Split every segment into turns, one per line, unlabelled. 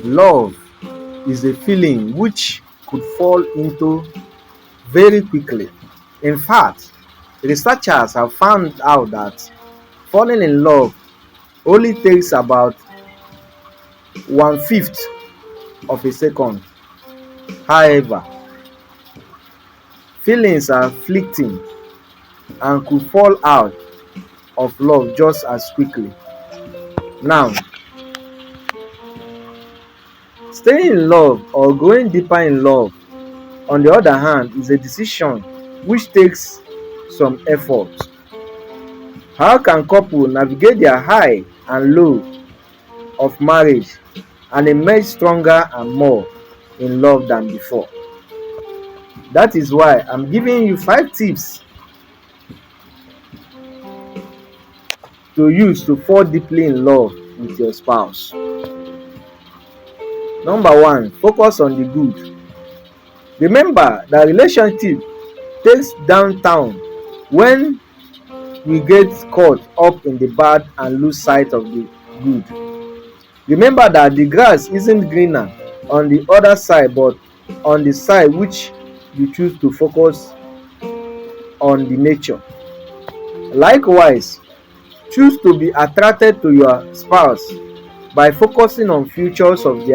Love is a feeling which could fall into very quickly. In fact, researchers have found out that falling in love only takes about one-fifth of a second. However, feelings are fleeting and could fall out of love just as quickly. Now, staying in love or going deeper in love, on the other hand, is a decision which takes some effort. How can couple navigate their high and low of marriage and emerge stronger and more in love than before? That is why I'm giving you 5 tips to use to fall deeply in love with your spouse. Number 1, focus on the good. Remember that relationship takes downtown when we get caught up in the bad and lose sight of the good. Remember that the grass isn't greener on the other side but on the side which you choose to focus on the nature. Likewise, choose to be attracted to your spouse by focusing on features of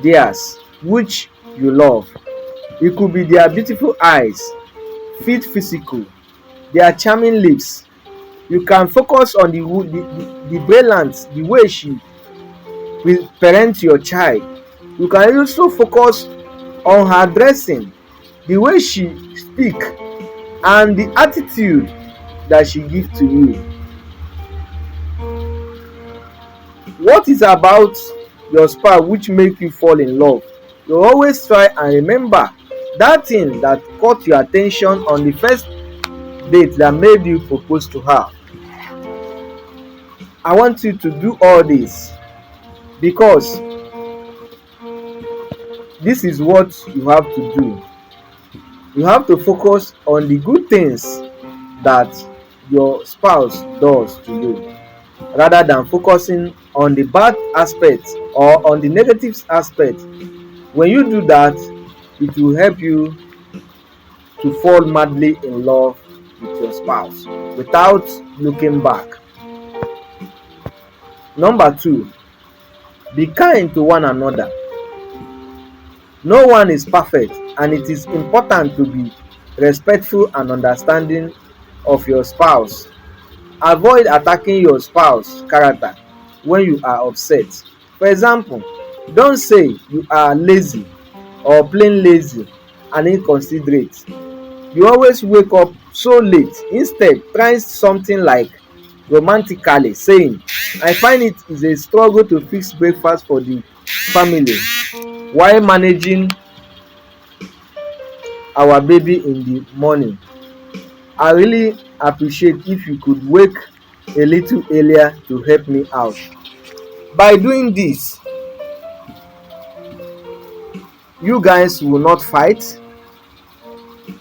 theirs which you love. It could be their beautiful eyes, fit physical, their charming lips. You can focus on the brilliance, the way she will parent your child. You can also focus on her dressing, the way she speak, and the attitude that she gives to you. What is about your spouse which make you fall in love? You always try and remember that thing that caught your attention on the first date that made you propose to her. I want you to do all this because this is what you have to do. You have to focus on the good things that your spouse does to you rather than focusing on the bad aspects or on the negative aspect. When you do that, it will help you to fall madly in love with your spouse without looking back. Number 2, be kind to one another. No one is perfect, and it is important to be respectful and understanding of your spouse. Avoid attacking your spouse's character when you are upset. For example, don't say you are lazy or plain lazy and inconsiderate. You always wake up so late. Instead, try something like romantically saying, I find it is a struggle to fix breakfast for the family while managing our baby in the morning. I really appreciate if you could wake a little earlier to help me out. By doing this, you guys will not fight.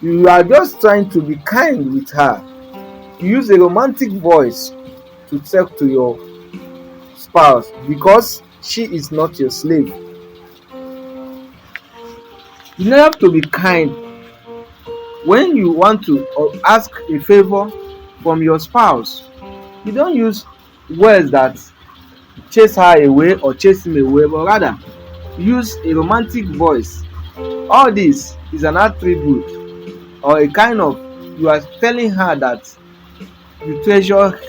You are just trying to be kind with her. Use a romantic voice to talk to your spouse because she is not your slave. You have to be kind when you want to ask a favor from your spouse. You don't use words that chase her away or chase him away, but rather use a romantic voice. All this is an attribute or a kind of, you are telling her that you treasure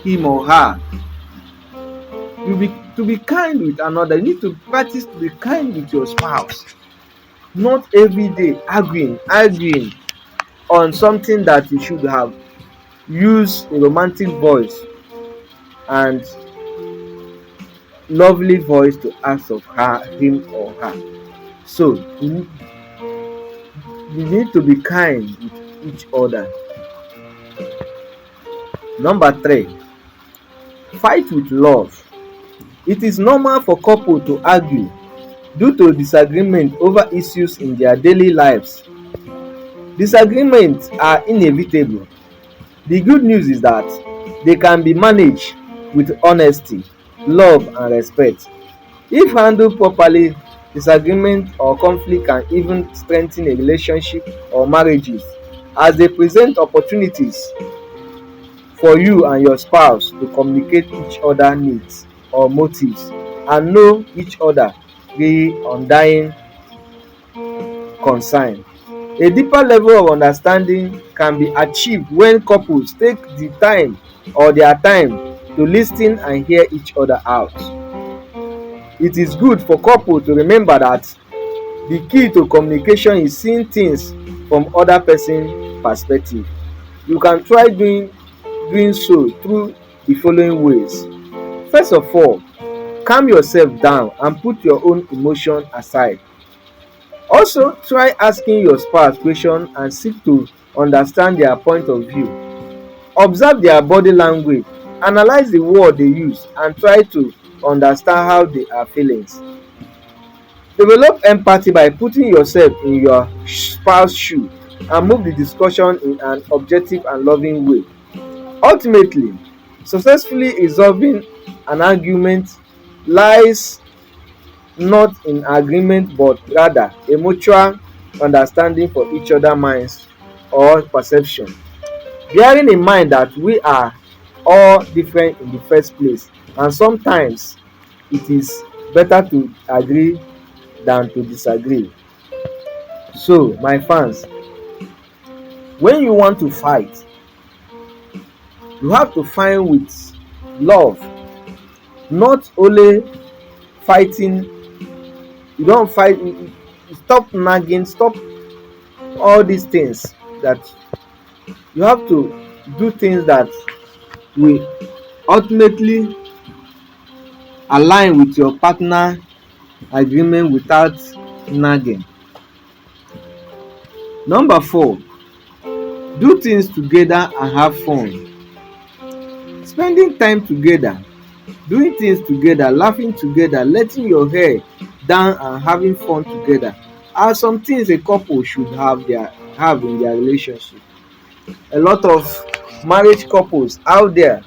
him or her. To be kind with another, you need to practice to be kind with your spouse. Not every day arguing on something that you should have. Use a romantic voice and lovely voice to ask of him or her. So you need to be kind with each other. Number 3, fight with love. It is normal for couples to argue due to disagreement over issues in their daily lives. Disagreements are inevitable. The good news is that they can be managed with honesty, love, and respect. If handled properly, disagreement or conflict can even strengthen a relationship or marriages, as they present opportunities for you and your spouse to communicate each other needs or motives and know each other the undying concern. A deeper level of understanding can be achieved when couples take the time or their time to listen and hear each other out. It is good for couples to remember that the key to communication is seeing things from other person's perspective. You can try doing so through the following ways. First of all, calm yourself down and put your own emotion aside. Also, try asking your spouse questions and seek to understand their point of view. Observe their body language, analyze the word they use, and try to understand how they are feeling. Develop empathy by putting yourself in your spouse's shoe and move the discussion in an objective and loving way. Ultimately, successfully resolving an argument lies not in agreement but rather a mutual understanding for each other's minds or perception. Bearing in mind that we are all different in the first place, and sometimes it is better to agree than to disagree. So, my fans, when you want to fight, you have to fight with love, not only fighting. You don't fight, you stop nagging, stop all these things. That you have to do things that will ultimately align with your partner agreement without nagging. Number 4, do things together and have fun. Spending time together, doing things together, laughing together, letting your hair down and having fun together are some things a couple should have in their relationship. A lot of marriage couples out there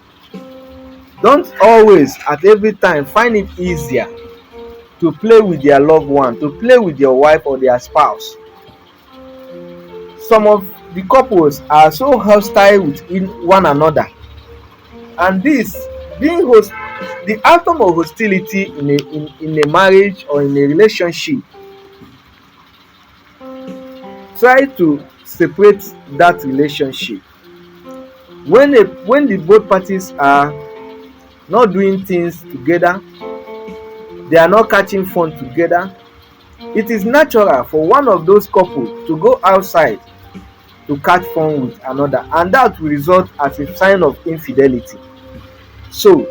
don't always at every time find it easier to play with their loved one, to play with their wife or their spouse. Some of the couples are so hostile with one another, and this being the outcome of hostility in a marriage or in a relationship. Try to separate that relationship. When the both parties are not doing things together, they are not catching fun together, it is natural for one of those couples to go outside to catch fun with another, and that will result as a sign of infidelity. So,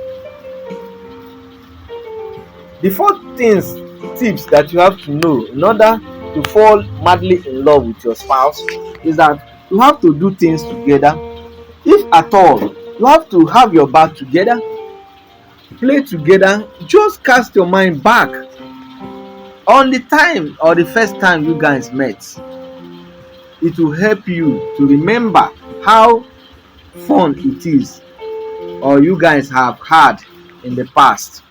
the 4 tips that you have to know in order to fall madly in love with your spouse is that you have to do things together. If at all, you have to have your back together, play together. Just cast your mind back on the time or the first time you guys met. It will help you to remember how fun it is or you guys have had in the past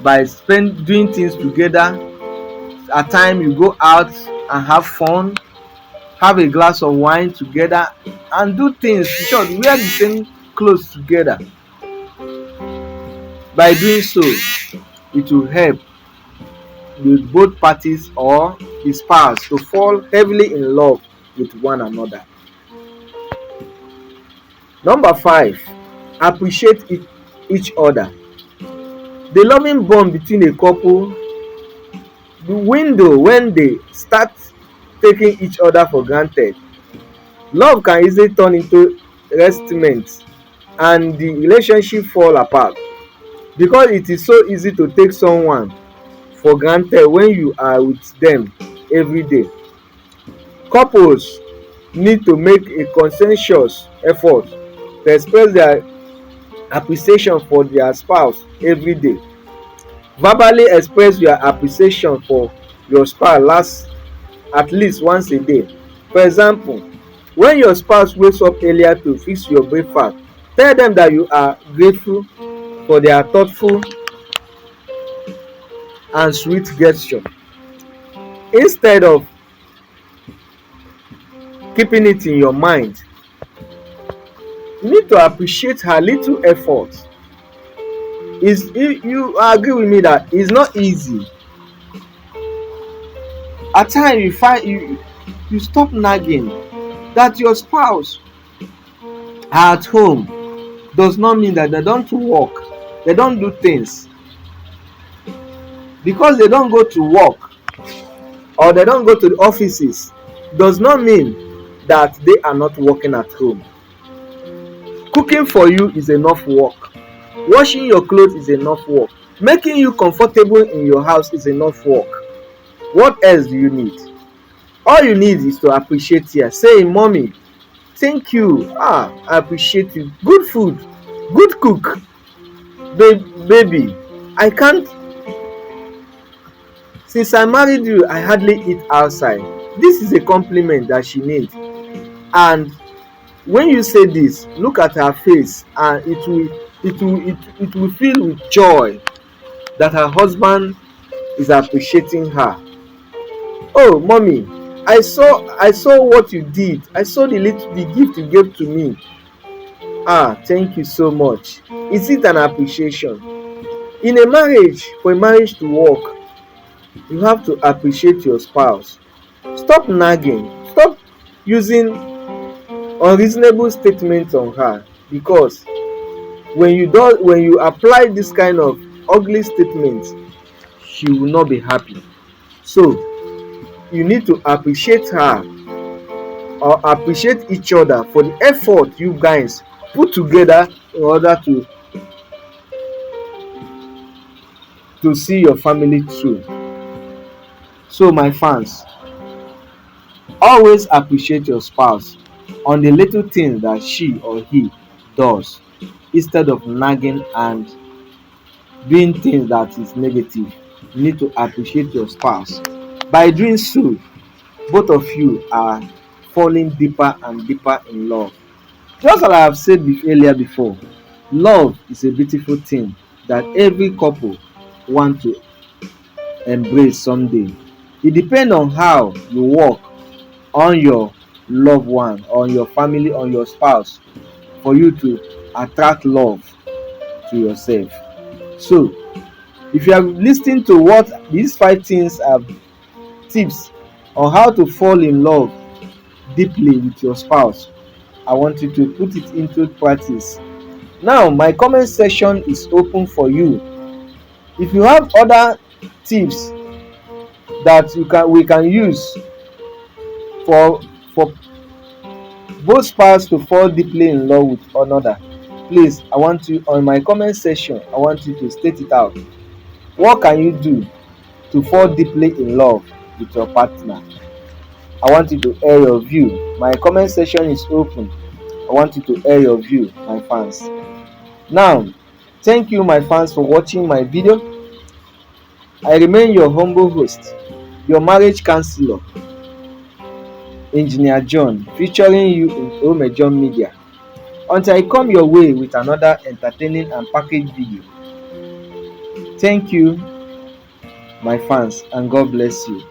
by doing things together. At time you go out and have fun, have a glass of wine together and do things. In short, wear the same clothes together. By doing so, it will help with both parties or the spouse to fall heavily in love with one another. Number 5, appreciate each other. The loving bond between a couple, the window when they start taking each other for granted, love can easily turn into resentment and the relationship fall apart, because it is so easy to take someone for granted when you are with them every day. Couples need to make a conscientious effort to express their appreciation for their spouse every day. Verbally express your appreciation for your spouse at least once a day. For example, when your spouse wakes up earlier to fix your breakfast, tell them that you are grateful for their thoughtful and sweet gesture. Instead of keeping it in your mind, you need to appreciate her little effort. You agree with me that it's not easy. At times you stop nagging. That your spouse are at home does not mean that they don't work, they don't do things. Because they don't go to work or they don't go to the offices does not mean that they are not working at home. Cooking for you is enough work. Washing your clothes is enough work. Making you comfortable in your house is enough work. What else do you need? All you need is to appreciate her. Say, mommy, thank you. I appreciate you. Good food, good cook. Baby, I can't. Since I married you, I hardly eat outside. This is a compliment that she needs. And when you say this, look at her face, and it will fill with joy that her husband is appreciating her. Oh, mommy, I saw what you did. I saw the gift you gave to me. Thank you so much. Is it an appreciation? In a marriage, for a marriage to work, you have to appreciate your spouse. Stop nagging. Stop using unreasonable statements on her, because when you apply this kind of ugly statements, she will not be happy. So you need to appreciate her or appreciate each other for the effort you guys put together in order to see your family through. So my fans, always appreciate your spouse on the little things that she or he does, instead of nagging and doing things that is negative. You need to appreciate your spouse. By doing so, both of you are falling deeper and deeper in love. Just as I have said earlier before, love is a beautiful thing that every couple want to embrace someday. It depends on how you work on your loved one, on your family, on your spouse, for you to attract love to yourself. So if you are listening to what these 5 things are tips on how to fall in love deeply with your spouse, I want you to put it into practice. Now my comment section is open for you. If you have other tips that we can use for both spouses to fall deeply in love with another, please, I want you on my comment section, I want you to state it out. What can you do to fall deeply in love with your partner? I want you to air your view. My comment section is open. I want you to air your view, my fans. Now, thank you, my fans, for watching my video. I remain your humble host, your marriage counselor, Engineer John, featuring you in Omejon Media. Until I come your way with another entertaining and packaged video. Thank you, my fans, and God bless you.